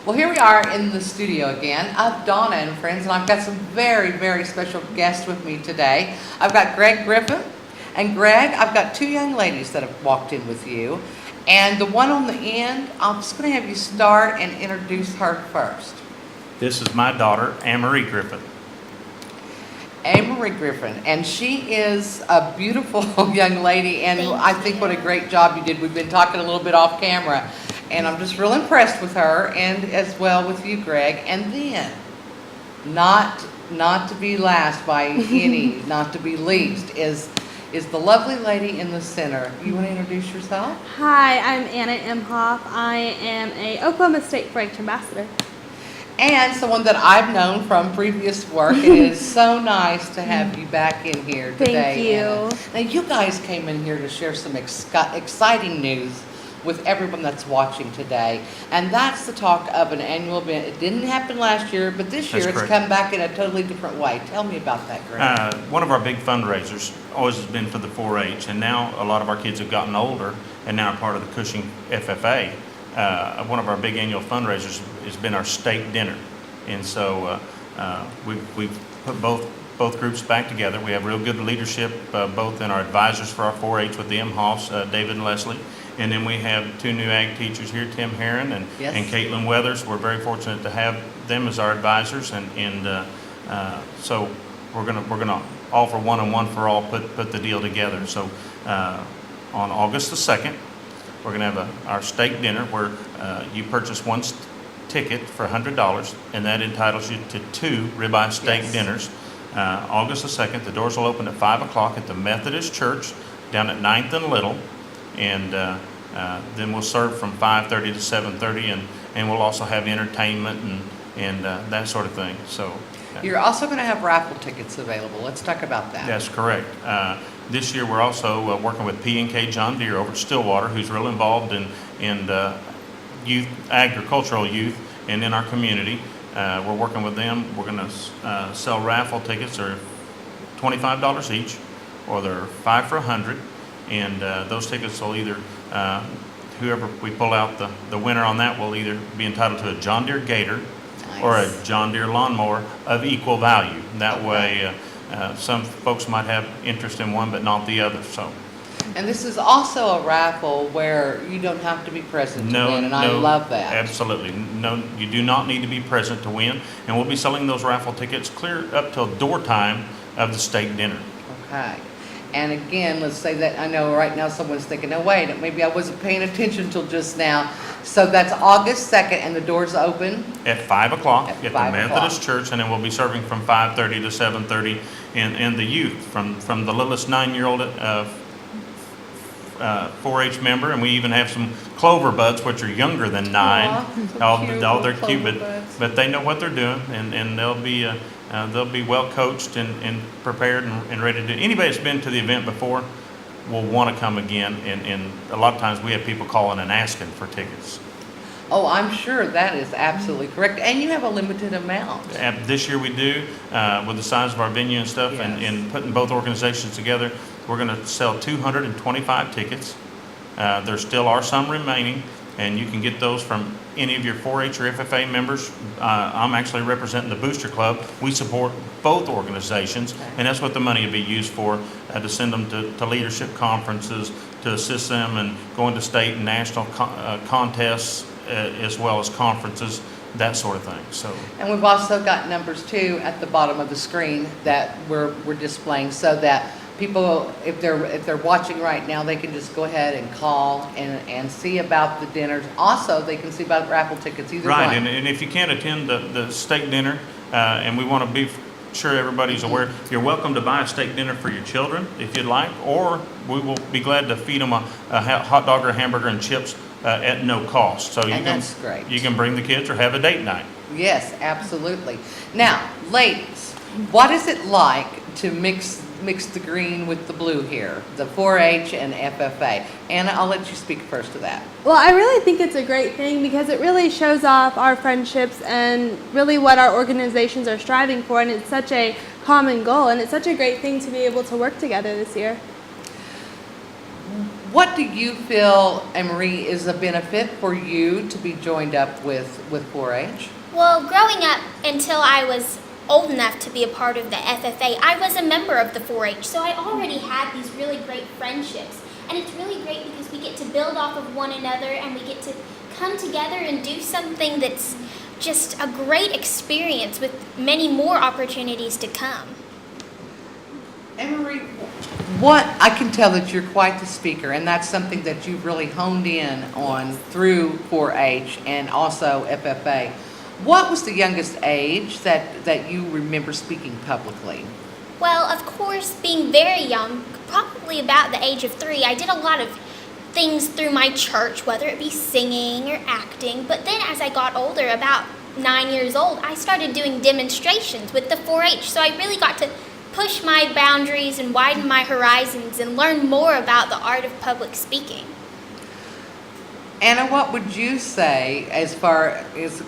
Well, here we are in the studio again of Donna and Friends, and I've got some very, very special guests with me today. I've got Greg Griffin, and Greg, I've got two young ladies that have walked in with you, and the one on the end, I'm just going to have you start and introduce her first. This is my daughter, Anne-Marie Griffin. Anne-Marie Griffin, and she is a beautiful young lady, and I think what a great job you did. We've been talking a little bit off camera, and I'm just real impressed with her, and as well with you, Greg. And then, not to be last by any, not to be least, is the lovely lady in the center. You want to introduce yourself? Hi, I'm Anna Imhoff. I am a Oklahoma State 4-H ambassador. And someone that I've known from previous work. It is so nice to have you back in here today. Thank you. Anna. Now, you guys came in here to share some exciting news with everyone that's watching today. And that's the talk of an annual event. It didn't happen last year, but this year it's come back in a totally different way. Tell me about that, Greg. One of our big fundraisers always has been for the 4-H, and now a lot of our kids have gotten older and now are part of the Cushing FFA. One of our big annual fundraisers has been our steak dinner, and so we've put both groups back together. We have real good leadership, both in our advisors for our 4-H with the Imhoffs, David and Leslie, and then we have two new ag teachers here, Tim Herron and Caitlin Weathers. We're very fortunate to have them as our advisors, and so we're gonna all for one and one for all put the deal together. So on August the 2nd. We're going to have our steak dinner where you purchase one ticket for $100, and that entitles you to two ribeye steak dinners. August the 2nd, the doors will open at 5 o'clock at the Methodist Church down at 9th and Little, and then we'll serve from 5:30 to 7:30, and we'll also have entertainment and that sort of thing. So you're also going to have raffle tickets available. Let's talk about that. That's correct. This year we're also working with P&K John Deere over at Stillwater, who's real involved in youth, agricultural youth, and in our community. We're working with them. We're going to sell raffle tickets. They're $25 each, or they're 5 for $100. And those tickets will either, whoever we pull out the winner on that will either be entitled to a John Deere Gator or a John Deere lawnmower of equal value. That way, some folks might have interest in one but not the other. So, and this is also a raffle where you don't have to be present to win, and I love that. Absolutely. No, you do not need to be present to win, and we'll be selling those raffle tickets clear up till door time of the steak dinner. Okay. And again, let's say that I know right now someone's thinking, no, wait, maybe I wasn't paying attention until just now. So that's August 2nd, and the doors open? At 5 o'clock at the Methodist Church, and then we'll be serving from 5:30 to 7:30, and the youth, from the littlest 9-year-old 4-H member, and we even have some clover buds, which are younger than 9. All they're cute, but they know what they're doing, and they'll be well coached and prepared and ready to do. Anybody that's been to the event before will want to come again, and a lot of times we have people calling and asking for tickets. Oh, I'm sure that is absolutely correct. And you have a limited amount. This year we do, with the size of our venue and stuff, and putting both organizations together, we're going to sell 225 tickets. There still are some remaining, and you can get those from any of your 4-H or FFA members. I'm actually representing the Booster Club. We support both organizations, and that's what the money will be used for, to send them to leadership conferences, to assist them in going to state and national contests, as well as conferences, that sort of thing. So, and we've also got numbers too at the bottom of the screen that we're displaying, so that people, if they're watching right now, they can just go ahead and call and see about the dinners. Also, they can see about raffle tickets, either one. Right, and if you can't attend the steak dinner, and we want to be sure everybody's aware, you're welcome to buy a steak dinner for your children if you'd like, or we will be glad to feed them a hot dog or hamburger and chips at no cost. So that's great. You can bring the kids or have a date night. Yes, absolutely. Now, ladies, what is it like to mix the green with the blue here, the 4-H and FFA? Anna, I'll let you speak first to that. Well, I really think it's a great thing because it really shows off our friendships and really what our organizations are striving for, and it's such a common goal, and it's such a great thing to be able to work together this year. What do you feel, Emery, is a benefit for you to be joined up with 4-H? Well, growing up until I was old enough to be a part of the FFA, I was a member of the 4-H, so I already had these really great friendships. And it's really great because we get to build off of one another and we get to come together and do something that's just a great experience with many more opportunities to come. Emery, I can tell that you're quite the speaker, and that's something that you've really honed in on through 4-H and also FFA. What was the youngest age that you remember speaking publicly? Well, of course, being very young, probably about the age of 3, I did a lot of things through my church, whether it be singing or acting. But then as I got older, about 9 years old, I started doing demonstrations with the 4-H. So I really got to push my boundaries and widen my horizons and learn more about the art of public speaking. Anna, what would you say as far as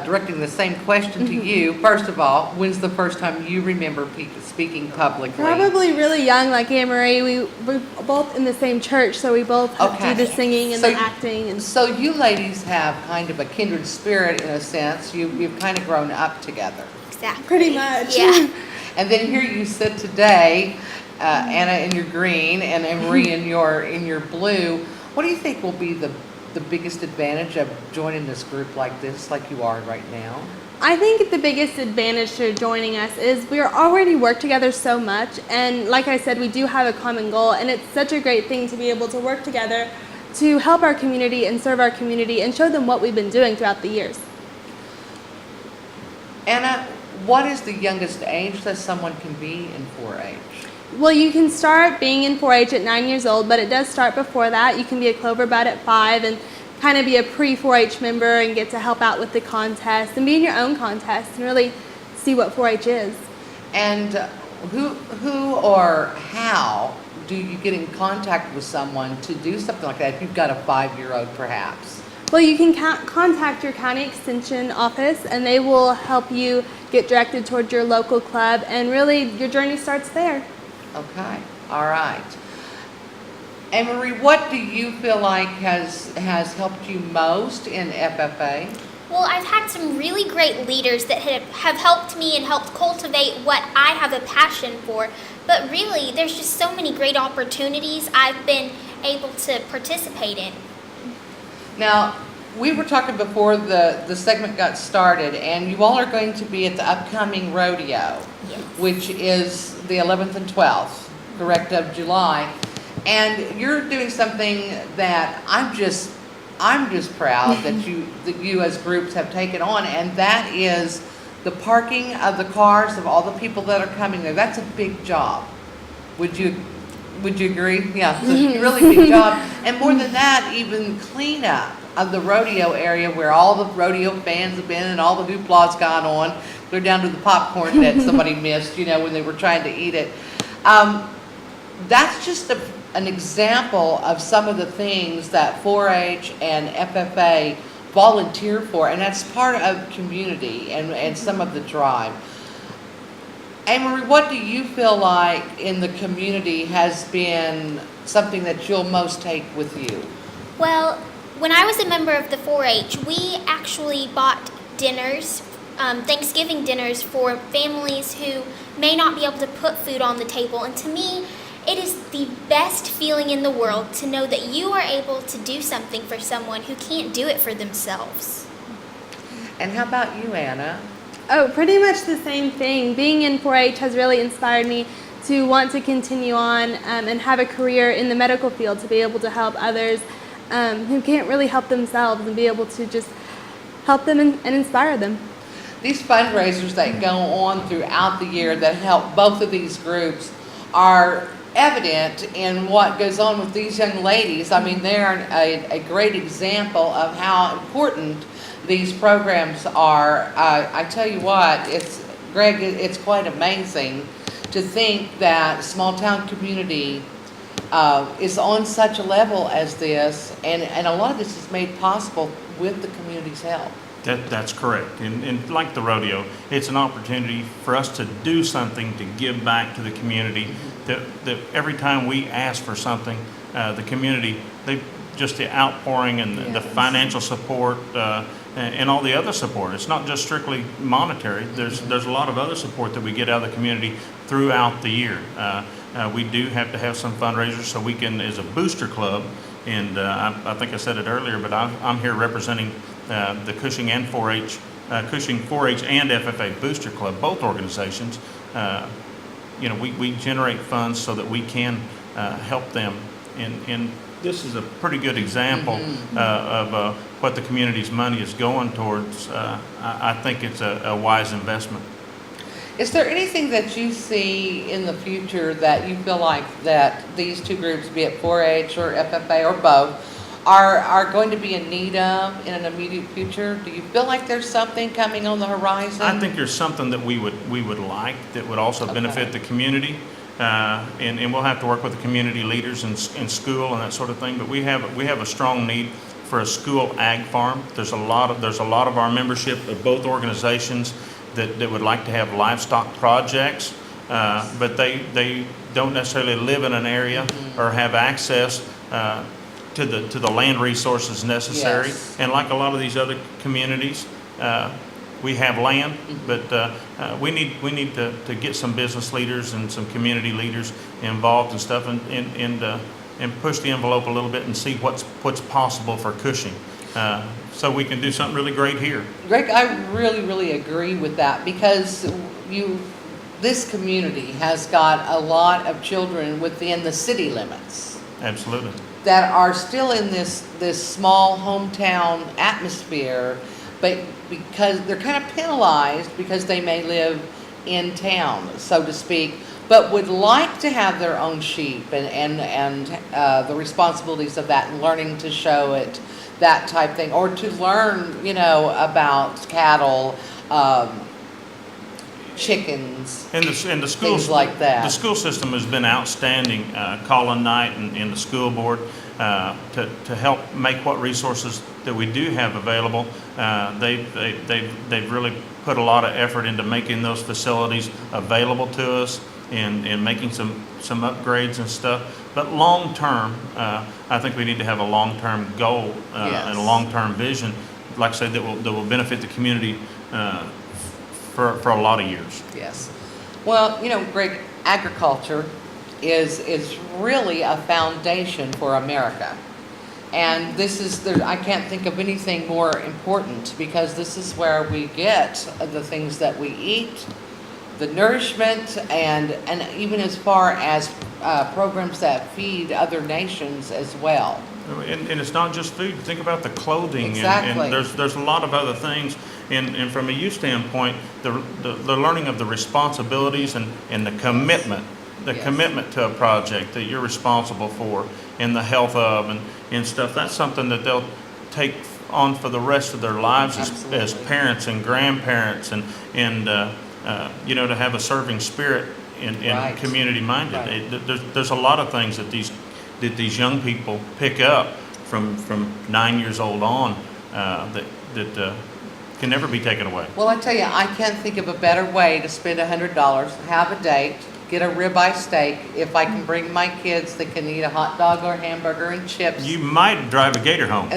directing the same question to you? First of all, when's the first time you remember speaking publicly? Probably really young, like Anne-Marie. We're both in the same church, so we both do the singing and the acting. And so you ladies have kind of a kindred spirit in a sense. You've kind of grown up together. Exactly. pretty much. Yeah. And then here you sit today, Anna in your green and Emery in your blue. What do you think will be the biggest advantage of joining this group like this, like you are right now? I think the biggest advantage to joining us is we already work together so much, and like I said, we do have a common goal, and it's such a great thing to be able to work together to help our community and serve our community and show them what we've been doing throughout the years. Anna, what is the youngest age that someone can be in 4-H? Well, you can start being in 4-H at 9 years old, but it does start before that. You can be a Clover Bud at 5 and kind of be a pre-4-H member and get to help out with the contest and be in your own contest and really see what 4-H is. And who or how do you get in contact with someone to do something like that if you've got a 5-year-old perhaps? Well, you can contact your county extension office and they will help you get directed towards your local club, and really your journey starts there. Okay, all right. Emery, what do you feel like has helped you most in FFA? Well, I've had some really great leaders that have helped me and helped cultivate what I have a passion for. But really, there's just so many great opportunities I've been able to participate in. Now, we were talking before the segment got started, and you all are going to be at the upcoming rodeo, Yes. which is the 11th and 12th, correct, of July. And you're doing something that I'm just proud that you as groups have taken on, and that is the parking of the cars of all the people that are coming there. That's a big job. Would you agree? Yeah, it's a really big job. And more than that, even cleanup of the rodeo area where all the rodeo fans have been and all the hoopla's gone on. They're down to the popcorn that somebody missed, when they were trying to eat it. That's just an example of some of the things that 4-H and FFA volunteer for, and that's part of community and some of the drive. Amory, what do you feel like in the community has been something that you'll most take with you? Well, when I was a member of the 4-H, we actually bought dinners, Thanksgiving dinners for families who may not be able to put food on the table. And to me, it is the best feeling in the world to know that you are able to do something for someone who can't do it for themselves. And how about you, Anna? Oh, pretty much the same thing. Being in 4-H has really inspired me to want to continue on and have a career in the medical field, to be able to help others who can't really help themselves and be able to just help them and inspire them. These fundraisers that go on throughout the year that help both of these groups are evident in what goes on with these young ladies. I mean, they're a great example of how important these programs are. I tell you what, Greg, it's quite amazing to think that small town community is on such a level as this, and a lot of this is made possible with the community's help. That's correct. And like the rodeo, it's an opportunity for us to do something to give back to the community. That every time we ask for something, the community, just the outpouring and the Yes. financial support and all the other support. It's not just strictly monetary. There's a lot of other support that we get out of the community throughout the year. We do have to have some fundraisers so we can, as a booster club, and I think I said it earlier, but I'm here representing the Cushing and 4-H, Cushing 4-H and FFA Booster Club, both organizations. We generate funds so that we can help them. And this is a pretty good example of what the community's money is going towards. I think it's a wise investment. Is there anything that you see in the future that you feel like that these two groups, be it 4-H or FFA or both, are going to be in need of in an immediate future? Do you feel like there's something coming on the horizon? I think there's something that we would like that would also benefit the community, and we'll have to work with the community leaders in school and that sort of thing. But we have a strong need for a school ag farm. There's a lot of our membership of both organizations that would like to have livestock projects, but they don't necessarily live in an area or have access to the land resources necessary. Yes. And like a lot of these other communities, we have land, but we need to get some business leaders and some community leaders involved and stuff, and push the envelope a little bit and see what's possible for Cushing, so we can do something really great here. Greg, I really agree with that, because this community has got a lot of children within the city limits Absolutely. that are still in this small hometown atmosphere, but because they're kind of penalized because they may live in town, so to speak, but would like to have their own sheep and the responsibilities of that and learning to show it, that type thing, or to learn, about cattle, chickens, And the schools, things like that. The school system has been outstanding, Colin Knight and the school board, to help make what resources that we do have available. They've really put a lot of effort into making those facilities available to us and making some upgrades and stuff. But long term, I think we need to have a long-term goal and a long-term vision, like I said, that will benefit the community for a lot of years. Yes. Well, Greg, agriculture is really a foundation for America. And I can't think of anything more important, because this is where we get the things that we eat, the nourishment, and even as far as programs that feed other nations as well. And it's not just food. Think about the clothing. Exactly. And there's a lot of other things. And from a youth standpoint, the learning of the responsibilities and the commitment, Yes. commitment to a project that you're responsible for, and the health of and stuff, that's something that they'll take on for the rest of their lives as parents and grandparents, and to have a serving spirit and Right. community minded. Right. There's a lot of things that these young people pick up from 9 years old on that can never be taken away. Well, I tell you, I can't think of a better way to spend $100, have a date, get a ribeye steak. If I can bring my kids, they can eat a hot dog or a hamburger and chips. You might drive a gator home.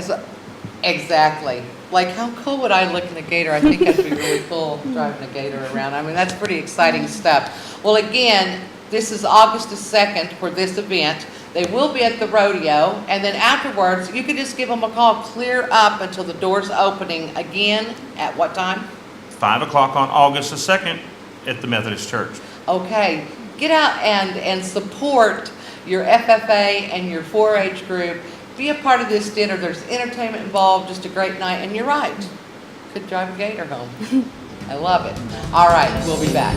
Exactly. Like, how cool would I look in a gator? I think that'd be really cool, driving a gator around. I mean, that's pretty exciting stuff. Well, again, this is August the 2nd for this event. They will be at the rodeo, and then afterwards, you can just give them a call, clear up until the door's opening again. At what time? 5 o'clock on August the 2nd at the Methodist Church. Okay, get out and support your FFA and your 4-H group. Be a part of this dinner. There's entertainment involved, just a great night. And you're right, could drive a gator home. I love it. All right, we'll be back.